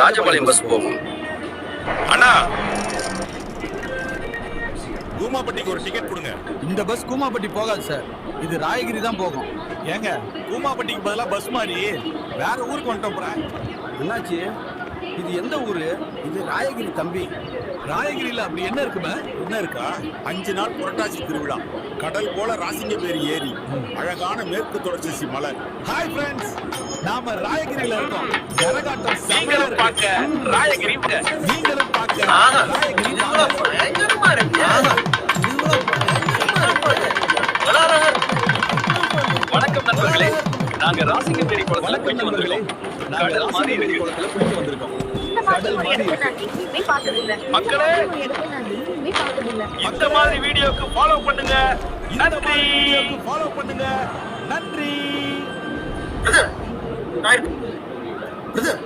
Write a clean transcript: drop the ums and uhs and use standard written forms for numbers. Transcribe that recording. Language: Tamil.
ராஜபாளையம் பஸ் போகும். அண்ணா, கூமாப்பட்டிக்கு ஒரு டிக்கெட் கொடுங்க. இந்த பஸ் கூமாப்பட்டி போகாது சார், இது ராயகிரி தான் போகும். ஏங்க, கூமாப்பட்டிக்கு பதிலா பஸ் மாறி வேற ஊருக்கு வந்துட்டோம். என்னாச்சு? இது எந்த ஊரு? இது ராயகிரி தம்பி. ராயகிரியில அப்படி என்ன இருக்குமே? என்ன இருக்கா? 5 நாள் புரட்டாசி திருவிழா, கடல் போல ராசிங்கபேரி ஏரி, அழகான மேற்கு தொடர்ச்சி மலை. ஹாய் ஃப்ரெண்ட்ஸ், நாம ராயகிரியில இருக்கோம். கரகாட்டம் நீங்களும் பார்க்க ராயகிரி, நீங்களும் பார்க்க ராயகிரி. பயங்கரமா இருக்கு. வணக்கம் நண்பர்களே, நாங்க ராசிங்கபேரி குளத்துல போயிட்டு வந்திருக்கோம். கடல் மாதிரி இருக்கு. மக்களே, இந்த மாதிரி வீடியோக்கு ஃபாலோ பண்ணுங்க. நன்றி. ஃபாலோ பண்ணுங்க. நன்றி. பிரதர்